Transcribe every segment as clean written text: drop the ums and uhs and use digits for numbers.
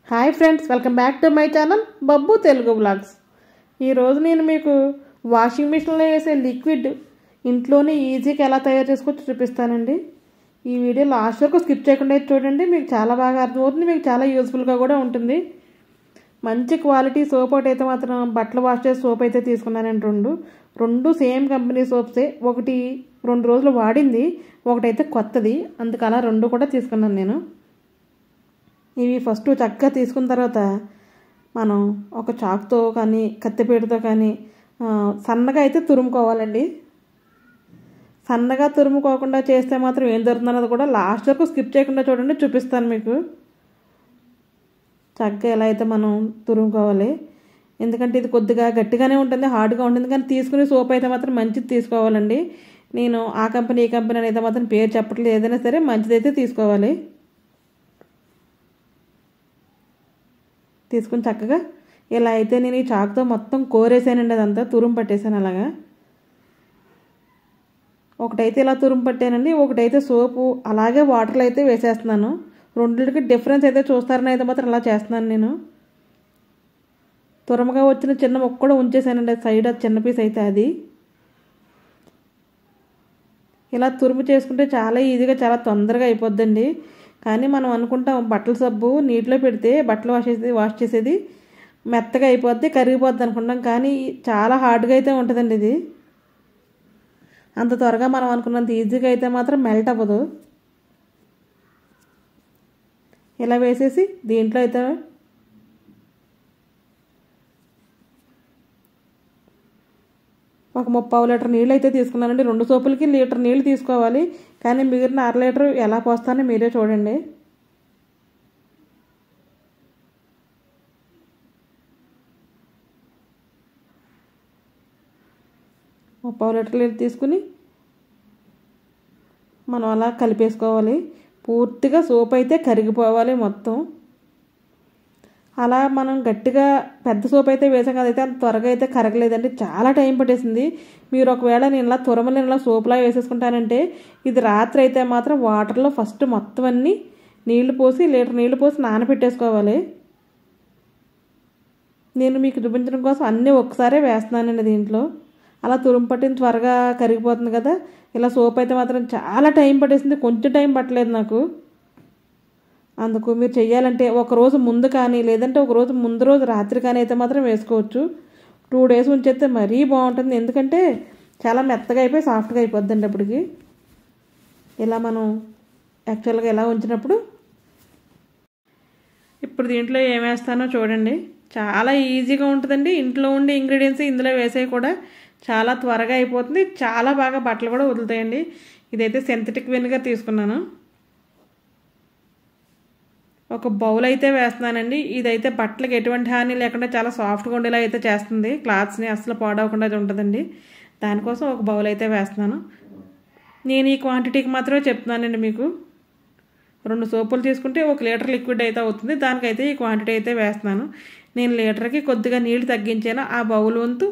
Hi friends, welcome back to my channel Babbu Telugu vlogs. ఈరోజు నేను మీకు వాషింగ్ మిషన్లో వేసే లిక్విడ్ ఇంట్లోనే ఈజీగా ఎలా తయారు చేసుకోవచ్చో చూపిస్తానండి. ఈ వీడియో లాస్ట్ వరకు స్కిప్ చేయకుండా చూడండి, మీకు చాలా బాగా అర్థమవుతుంది, మీకు చాలా యూస్ఫుల్గా కూడా ఉంటుంది. మంచి క్వాలిటీ సోప్ ఒకటి అయితే మాత్రం బట్టలు వాష్ చేసే సోప్ అయితే తీసుకున్నానండి. రెండు సేమ్ కంపెనీ సోప్సే. ఒకటి 2 రోజులు వాడింది, ఒకటైతే కొత్తది, అందుకు అలా 2 కూడా తీసుకున్నాను నేను. ఇవి ఫస్ట్ చక్కగా తీసుకున్న తర్వాత మనం ఒక చాక్తో కానీ కత్తిపీటతో కానీ సన్నగా అయితే తురుముకోవాలండి. సన్నగా తురుముకోకుండా చేస్తే మాత్రం ఏం జరుగుతుందన్నది కూడా లాస్ట్ వరకు స్కిప్ చేయకుండా చూడండి, చూపిస్తాను మీకు. చక్కగా ఎలా అయితే మనం తురుముకోవాలి, ఎందుకంటే ఇది కొద్దిగా గట్టిగానే ఉంటుంది, హార్డ్గా ఉంటుంది. కానీ తీసుకునే సోప్ అయితే మాత్రం మంచిది తీసుకోవాలండి. నేను ఆ కంపెనీ ఈ కంపెనీ అనేది మాత్రం పేరు చెప్పట్లేదు, ఏదైనా సరే మంచిదైతే తీసుకోవాలి. తీసుకుని చక్కగా ఇలా అయితే నేను ఈ చాకుతో మొత్తం కోరేసానండి, అదంతా తురుము పట్టేసాను. అలాగా ఒకటైతే ఇలా తురుము పట్టానండి, ఒకటైతే సోపు అలాగే వాటర్లో అయితే వేసేస్తున్నాను. రెండింటికి డిఫరెన్స్ అయితే చూస్తారని అయితే మాత్రం అలా చేస్తున్నాను నేను. తురమగా వచ్చిన చిన్న మొక్క కూడా ఉంచేసానండి సైడ్, అది చిన్న పీస్ అయితే అది. ఇలా తురుము చేసుకుంటే చాలా ఈజీగా చాలా తొందరగా అయిపోద్దండి. కానీ మనం అనుకుంటాం బట్టల సబ్బు నీటిలో పెడితే బట్టలు వాష్ చేసేది మెత్తగా అయిపోద్ది, కరిగిపోద్ది అనుకుంటాం. కానీ చాలా హార్డ్గా అయితే ఉంటుందండి ఇది. అంత త్వరగా మనం అనుకున్నంత ఈజీగా అయితే మాత్రం మెల్ట్ అవ్వదు. ఇలా వేసేసి దీంట్లో అయితే ఒక 30 లీటర్ నీళ్ళు అయితే తీసుకున్నానండి. 2 సోపులకి లీటర్ నీళ్ళు తీసుకోవాలి, కానీ మిగిలిన 1/2 లీటర్ ఎలా పోస్తానో మీరే చూడండి. ఒక 1/2 లీటర్ నీళ్ళు తీసుకుని మనం అలా కలిపేసుకోవాలి. పూర్తిగా సోప్ అయితే కరిగిపోవాలి మొత్తం. అలా మనం గట్టిగా పెద్ద సోప్ అయితే వేసాం కదైతే అంత త్వరగా అయితే కరగలేదండి, చాలా టైం పట్టేసింది. మీరు ఒకవేళ నేను ఇలా తురమలేని ఇలా సోప్లా వేసేసుకుంటానంటే ఇది రాత్రి అయితే మాత్రం వాటర్లో ఫస్ట్ మొత్తం అన్నీ నీళ్లు పోసి లీటర్ నీళ్లు పోసి నానబెట్టేసుకోవాలి. నేను మీకు చూపించడం కోసం అన్నీ ఒకసారే వేస్తున్నానండి దీంట్లో. అలా తురుము పట్టిన త్వరగా కరిగిపోతుంది కదా. ఇలా సోప్ అయితే మాత్రం చాలా టైం పట్టేసింది, కొంచెం టైం పట్టలేదు నాకు. అందుకు మీరు చెయ్యాలంటే ఒకరోజు ముందు కానీ లేదంటే ఒకరోజు ముందు రోజు రాత్రి కానీ అయితే మాత్రం వేసుకోవచ్చు. 2 డేస్ ఉంచేస్తే మరీ బాగుంటుంది, ఎందుకంటే చాలా మెత్తగా అయిపోయి సాఫ్ట్గా అయిపోద్దండి అప్పటికి. ఇలా మనం యాక్చువల్గా ఎలా ఉంచినప్పుడు ఇప్పుడు దీంట్లో ఏం వేస్తానో చూడండి. చాలా ఈజీగా ఉంటుందండి, ఇంట్లో ఉండే ఇంగ్రీడియంట్స్ ఇందులో వేసేవి కూడా చాలా త్వరగా అయిపోతుంది, చాలా బాగా బట్టలు కూడా వదులుతాయండి. ఇదైతే సింథటిక్ వెనిగర్ తీసుకున్నాను. ఒక బౌల్ అయితే వేస్తున్నానండి. ఇదైతే బట్టలకు ఎటువంటి హాని లేకుండా చాలా సాఫ్ట్గా ఉండేలా అయితే చేస్తుంది, క్లాత్స్ని అస్సలు పాడవకుండా అయితే ఉంటుందండి. దానికోసం ఒక బౌల్ అయితే వేస్తున్నాను. నేను ఈ క్వాంటిటీకి మాత్రమే చెప్తున్నానండి మీకు. 2 సోపులు తీసుకుంటే 1 లీటర్ లిక్విడ్ అయితే అవుతుంది, దానికైతే ఈ క్వాంటిటీ అయితే వేస్తున్నాను. నేను లీటర్కి కొద్దిగా నీళ్ళు తగ్గించాను, ఆ బౌల్ వంతు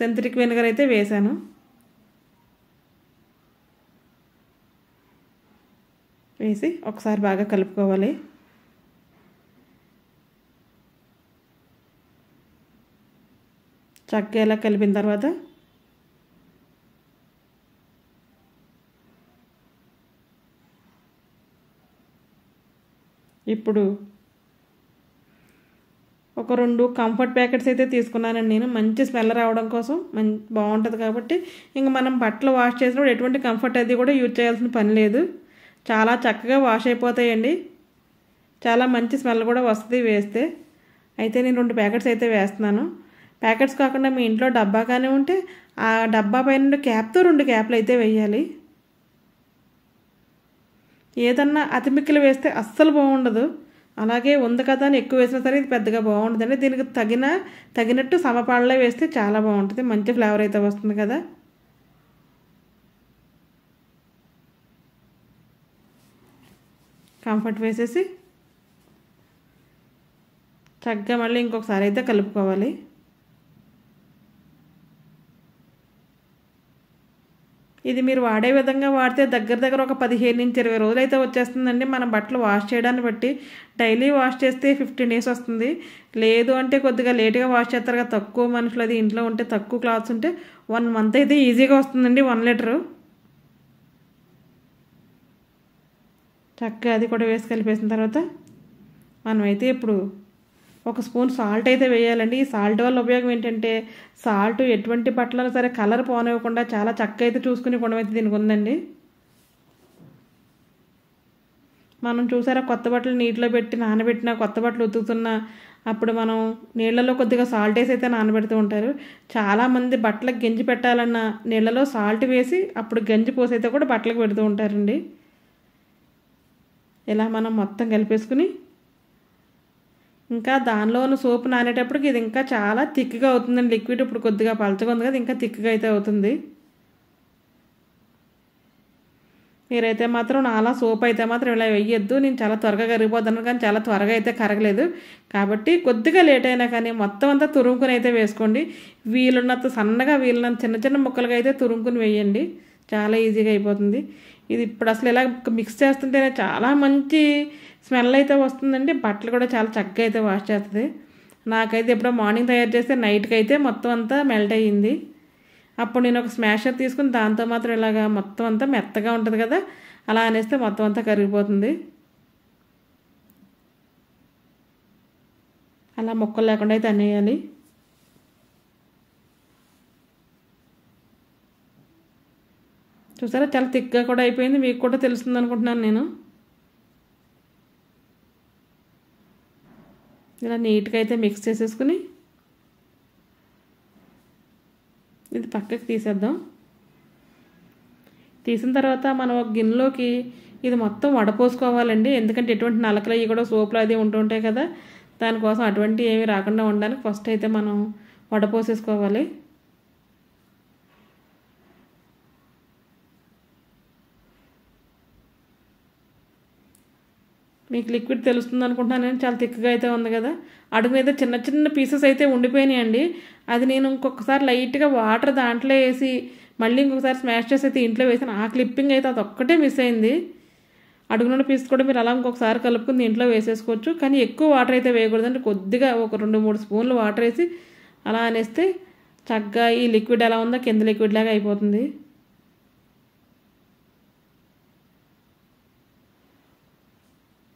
సింథటిక్ వెనిగర్ అయితే వేసాను. వేసి ఒకసారి బాగా కలుపుకోవాలి. చక్కగా ఇలా కలిపిన తర్వాత ఇప్పుడు ఒక 2 కంఫర్ట్ ప్యాకెట్స్ అయితే తీసుకున్నానండి నేను, మంచి స్మెల్ రావడం కోసం. బాగుంటుంది కాబట్టి ఇంక మనం బట్టలు వాష్ చేసినప్పుడు ఎటువంటి కంఫర్ట్ అది కూడా యూజ్ చేయాల్సిన పని లేదు, చాలా చక్కగా వాష్ అయిపోతాయండి. చాలా మంచి స్మెల్ కూడా వస్తుంది వేస్తే. అయితే నేను 2 ప్యాకెట్స్ అయితే వేస్తున్నాను. ప్యాకెట్స్ కాకుండా మీ ఇంట్లో డబ్బా కానీ ఉంటే ఆ డబ్బా పైన క్యాప్తో 2 క్యాప్లు అయితే వేయాలి. ఏదన్నా అతిమిక్కలు వేస్తే అస్సలు బాగుండదు. అలాగే ఉంది కదా అని ఎక్కువ వేసినా సరే ఇది పెద్దగా బాగుంటుందండి. దీనికి తగినట్టు సమపాళ్ళలో వేస్తే చాలా బాగుంటుంది, మంచి ఫ్లేవర్ అయితే వస్తుంది కదా. కంఫర్ట్ వేసేసి చక్కగా మళ్ళీ ఇంకొకసారి అయితే కలుపుకోవాలి. 2 ఇది మీరు వాడే విధంగా వాడితే దగ్గర ఒక 15 నుంచి 20 రోజులు అయితే వచ్చేస్తుందండి. మనం బట్టలు వాష్ చేయడాన్ని బట్టి డైలీ వాష్ చేస్తే 15 డేస్ వస్తుంది. లేదు అంటే కొద్దిగా లేట్గా వాష్ చేస్తారు కదా, తక్కువ మనుషులు అది ఇంట్లో ఉంటే, తక్కువ క్లాత్స్ ఉంటే 1 మంత్ అయితే ఈజీగా వస్తుందండి 1 లీటరు. చక్కగా అది కూడా వేసి కలిపేసిన తర్వాత మనమైతే ఇప్పుడు ఒక స్పూన్ సాల్ట్ అయితే వేయాలండి. ఈ సాల్ట్ వల్ల ఉపయోగం ఏంటంటే సాల్ట్ ఎటువంటి బట్టలను సరే కలర్ పోనివ్వకుండా చాలా చక్కగా అయితే చూసుకుని గుణం అయితే దీనికి ఉందండి. మనం చూసారా, కొత్త బట్టలు నీటిలో పెట్టి నానబెట్టిన కొత్త బట్టలు ఉతుకుతున్నా అప్పుడు మనం నీళ్ళలో కొద్దిగా సాల్ట్ వేసి అయితే నానబెడుతూ ఉంటారు. చాలామంది బట్టలకు గంజి పెట్టాలన్న నీళ్ళలో సాల్ట్ వేసి అప్పుడు గంజి పోసి అయితే కూడా బట్టలకు పెడుతూ ఉంటారండి. ఇలా మనం మొత్తం కలిపేసుకుని ఇంకా దానిలోని సోపు నానేటప్పటికి ఇది ఇంకా చాలా థిక్గా అవుతుందండి. లిక్విడ్ ఇప్పుడు కొద్దిగా పలచగా ఉంది కదా, ఇంకా థిక్గా అయితే అవుతుంది. మీరైతే మాత్రం నాలా సోప్ అయితే మాత్రం ఇలా వేయొద్దు. నేను చాలా త్వరగా కరిగిపోతాను, కానీ చాలా త్వరగా అయితే కరగలేదు. కాబట్టి కొద్దిగా లేట్ అయినా కానీ మొత్తం అంతా తురుముకుని అయితే వేసుకోండి. వీలున్నంత సన్నగా, వీలున్నంత చిన్న చిన్న ముక్కలుగా అయితే తురుముకుని వేయండి. చాలా ఈజీగా అయిపోతుంది. ఇది ఇప్పుడు అసలు ఇలా మిక్స్ చేస్తుంటేనే చాలా మంచి స్మెల్ అయితే వస్తుందండి. బట్టలు కూడా చాలా చక్కగా అయితే వాష్ చేస్తుంది. నాకైతే ఎప్పుడో మార్నింగ్ తయారు చేస్తే నైట్కి అయితే మొత్తం అంతా మెల్ట్ అయ్యింది. అప్పుడు నేను ఒక స్మాషర్ తీసుకుని దాంతో మాత్రం ఇలాగా మొత్తం అంతా మెత్తగా ఉంటుంది కదా, అలా అనేస్తే మొత్తం అంతా కరిగిపోతుంది. అలా ముక్కలు లేకుండా అయితే అనేయాలి. చూసారా, చాలా థిక్గా కూడా అయిపోయింది. మీకు కూడా తెలుస్తుంది అనుకుంటున్నాను నేను. ఇలా నీట్గా అయితే మిక్స్ చేసేసుకుని ఇది పక్కకి తీసేద్దాం. తీసిన తర్వాత మనం ఒక గిన్నెలోకి ఇది మొత్తం వడపోసుకోవాలండి. ఎందుకంటే ఎటువంటి నలకలు అవి కూడా సోపులు అది ఉంటుంటాయి కదా, దానికోసం అటువంటి ఏమీ రాకుండా ఉండడానికి ఫస్ట్ అయితే మనం వడపోసేసుకోవాలి. మీకు లిక్విడ్ తెలుస్తుంది అనుకుంటున్నాను నేను. చాలా థిక్గా అయితే ఉంది కదా. అడుగు అయితే చిన్న చిన్న పీసెస్ అయితే ఉండిపోయినాయండి. అది నేను ఇంకొకసారి లైట్గా వాటర్ దాంట్లో వేసి మళ్ళీ ఇంకొకసారి స్మాష్ చేసి అయితే ఇంట్లో వేసాను. ఆ క్లిప్పింగ్ అయితే అది ఒక్కటే మిస్ అయింది. అడుగునున్న పీస్ కూడా మీరు అలా ఇంకొకసారి కలుపుకుని దీంట్లో వేసేసుకోవచ్చు. కానీ ఎక్కువ వాటర్ అయితే వేయకూడదండి. కొద్దిగా ఒక 2-3 స్పూన్లు వాటర్ వేసి అలా అనేస్తే చక్కగా ఈ లిక్విడ్ ఎలా ఉందో కింద లిక్విడ్ లాగా అయిపోతుంది.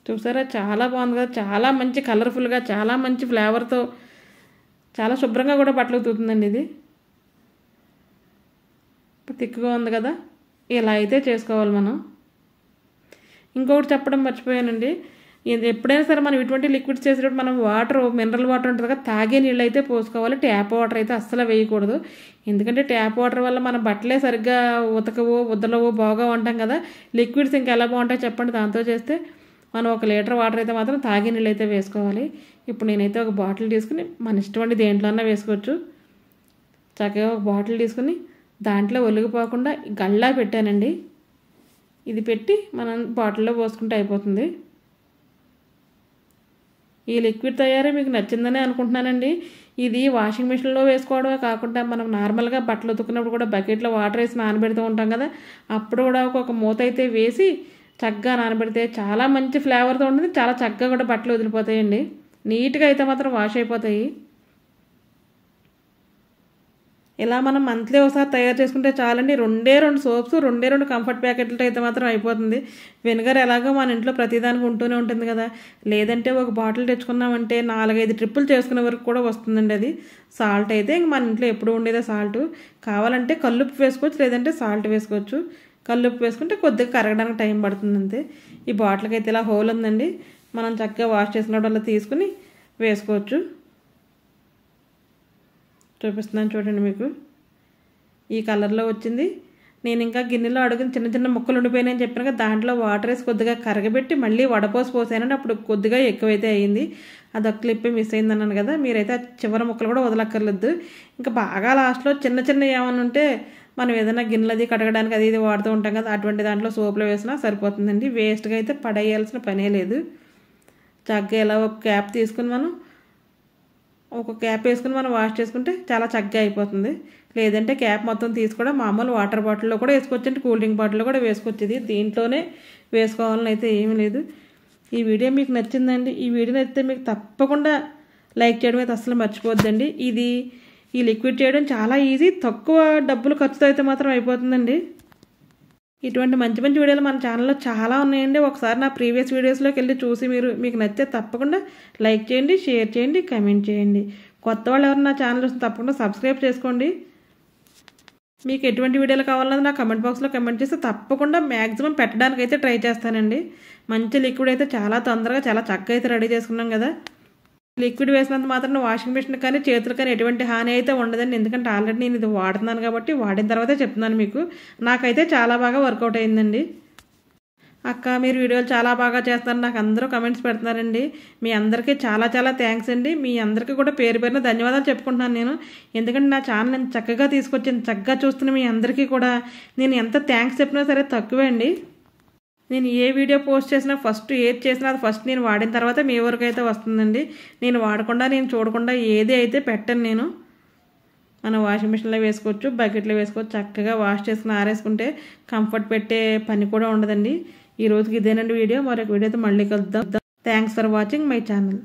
చూసారా, చాలా బాగుంది కదా, చాలా మంచి కలర్ఫుల్గా, చాలా మంచి ఫ్లేవర్తో, చాలా శుభ్రంగా కూడా బట్టలు ఉతుకుతుందండి. ఇది థిక్గా ఉంది కదా, ఇలా అయితే చేసుకోవాలి మనం. ఇంకొకటి చెప్పడం మర్చిపోయానండి. ఎప్పుడైనా సరే మనం ఇటువంటి లిక్విడ్స్ చేసేటప్పుడు మనం వాటర్, మినరల్ వాటర్ ఉంటుంది కదా, తాగే నీళ్ళు అయితే పోసుకోవాలి. ట్యాప్ వాటర్ అయితే అస్సలు వేయకూడదు. ఎందుకంటే ట్యాప్ వాటర్ వల్ల మన బట్టలే సరిగ్గా ఉతకవో ఉద్దలవో బాగా ఉంటాం కదా. లిక్విడ్స్ ఇంకా ఎలా బాగుంటాయి చెప్పండి. దాంతో చేస్తే మనం 1 లీటర్ వాటర్ అయితే మాత్రం తాగే నీళ్ళు అయితే వేసుకోవాలి. ఇప్పుడు నేనైతే ఒక బాటిల్ తీసుకుని, మన ఇష్టం అండి దేంట్లో అన్నా వేసుకోవచ్చు. చక్కగా ఒక బాటిల్ తీసుకుని దాంట్లో ఒలిగిపోకుండా గల్లా పెట్టానండి. ఇది పెట్టి మనం బాటిల్లో పోసుకుంటే అయిపోతుంది. ఈ లిక్విడ్ తయారీ మీకు నచ్చిందనే అనుకుంటున్నానండి. ఇది వాషింగ్ మిషన్లో వేసుకోవడమే కాకుండా మనం నార్మల్గా బట్టలు ఉతుకున్నప్పుడు కూడా బకెట్లో వాటర్ వేసి నానబెడుతూ ఉంటాం కదా, అప్పుడు కూడా ఒక మూత అయితే వేసి చక్కగా నానబెడితే చాలా మంచి ఫ్లేవర్తో ఉంటుంది. చాలా చక్కగా కూడా బట్టలు వదిలిపోతాయండి. నీట్గా అయితే మాత్రం వాష్ అయిపోతాయి. ఇలా మనం మంత్లీ ఒకసారి తయారు చేసుకుంటే చాలండి. 2 సోప్స్, 2 కంఫర్ట్ ప్యాకెట్లతో అయితే మాత్రం అయిపోతుంది. వెనిగర్ ఎలాగో మన ఇంట్లో ప్రతిదానికి ఉంటూనే ఉంటుంది కదా. లేదంటే ఒక బాటిల్ తెచ్చుకున్నామంటే 4-5 ట్రిప్పులు చేసుకునే వరకు కూడా వస్తుందండి అది. సాల్ట్ అయితే ఇంక మన ఇంట్లో ఎప్పుడు ఉండేదే సాల్ట్. కావాలంటే కల్లుప్పు వేసుకోవచ్చు, లేదంటే సాల్ట్ వేసుకోవచ్చు. కల్లుప్పు వేసుకుంటే కొద్దిగా కరగడానికి టైం పడుతుంది అంతే. ఈ బాటిల్కి అయితే ఇలా హోల్ ఉందండి. మనం చక్కగా వాష్ చేసినప్పుడు తీసుకుని వేసుకోవచ్చు. చూపిస్తున్నాను చూడండి, మీకు ఈ కలర్లో వచ్చింది. నేను ఇంకా గిన్నెలో అడుగుని చిన్న చిన్న ముక్కలు ఉండిపోయినాయని చెప్పాను కదా, దాంట్లో వాటర్ వేసి కొద్దిగా కరగబెట్టి మళ్ళీ పోసానండి. అప్పుడు కొద్దిగా ఎక్కువైతే అయ్యింది. అదొక క్లిప్ మిస్ అయింది అన్నాను కదా. మీరైతే చివరి ముక్కలు కూడా వదలక్కర్లేదు. ఇంకా బాగా లాస్ట్లో చిన్న చిన్న ఏమైనా ఉంటే మనం ఏదైనా గిన్నెలది కడగడానికి అది ఇది వాడుతూ ఉంటాం కదా, అటువంటి దాంట్లో సోపులో వేసినా సరిపోతుందండి. వేస్ట్గా అయితే పడేయాల్సిన పనే లేదు. చక్కగా ఇలా ఒక క్యాప్ తీసుకుని మనం ఒక క్యాప్ వేసుకుని మనం వాష్ చేసుకుంటే చాలా చక్కగా అయిపోతుంది. లేదంటే క్యాప్ మొత్తం తీసి కూడా మామూలు వాటర్ బాటిల్లో కూడా వేసుకోవచ్చు అండి, కూల్ డ్రింక్ బాటిల్లో కూడా వేసుకోవచ్చు. ఇది దీంట్లోనే వేసుకోవాలని అయితే ఏమీ లేదు. ఈ వీడియో మీకు నచ్చిందండి. ఈ వీడియో నచ్చితే మీకు తప్పకుండా లైక్ చేయడం అయితే అసలు మర్చిపోద్దండి. ఈ లిక్విడ్ చేయడం చాలా ఈజీ, తక్కువ డబ్బులు ఖర్చుతో అయితే మాత్రం అయిపోతుందండి. ఇటువంటి మంచి మంచి వీడియోలు మన ఛానల్లో చాలా ఉన్నాయండి. ఒకసారి నా ప్రీవియస్ వీడియోస్లోకి వెళ్ళి చూసి మీకు నచ్చితే తప్పకుండా లైక్ చేయండి, షేర్ చేయండి, కామెంట్ చేయండి. కొత్త వాళ్ళు ఎవరు నా ఛానల్ వస్తే తప్పకుండా సబ్స్క్రైబ్ చేసుకోండి. మీకు ఎటువంటి వీడియోలు కావాలన్నది నా కమెంట్ బాక్స్లో కమెంట్ చేస్తే తప్పకుండా మ్యాక్సిమం పెట్టడానికి అయితే ట్రై చేస్తానండి. మంచి లిక్విడ్ అయితే చాలా తొందరగా చాలా చక్కగా అయితే రెడీ చేసుకున్నాం కదా. లిక్విడ్ వేసినంత మాత్రం వాషింగ్ మిషన్ కానీ చేతులు కానీ ఎటువంటి హాని అయితే ఉండదండి. ఎందుకంటే ఆల్రెడీ నేను ఇది వాడుతున్నాను కాబట్టి వాడిన తర్వాతే చెప్తున్నాను మీకు. నాకైతే చాలా బాగా వర్కౌట్ అయిందండి. అక్క మీరు వీడియోలు చాలా బాగా చేస్తారు, నాకు అందరూ కమెంట్స్ పెడుతున్నారండి. మీ అందరికీ చాలా చాలా థ్యాంక్స్ అండి. మీ అందరికీ కూడా పేరు పేరున ధన్యవాదాలు చెప్పుకుంటున్నాను నేను. ఎందుకంటే నా ఛానల్ నేను చక్కగా తీసుకొచ్చి చక్కగా చూస్తున్న మీ అందరికీ కూడా నేను ఎంత థ్యాంక్స్ చెప్పినా సరే తక్కువే అండి. నేను ఏ వీడియో పోస్ట్ చేసినా ఫస్ట్ ఏది చేసినా అది ఫస్ట్ నేను వాడిన తర్వాత మీ వరకు అయితే వస్తుందండి. నేను వాడకుండా నేను చూడకుండా ఏది అయితే పెట్టను నేను. మనం వాషింగ్ మిషన్లో వేసుకోవచ్చు, బకెట్లో వేసుకోవచ్చు. చక్కగా వాష్ చేసుకుని ఆరేసుకుంటే కంఫర్ట్ పెట్టే పని కూడా ఉండదండి. ఈ రోజుకి ఇదేనండి వీడియో. మరొక వీడియోతో మళ్ళీ కలుద్దాం. Thanks for watching my channel.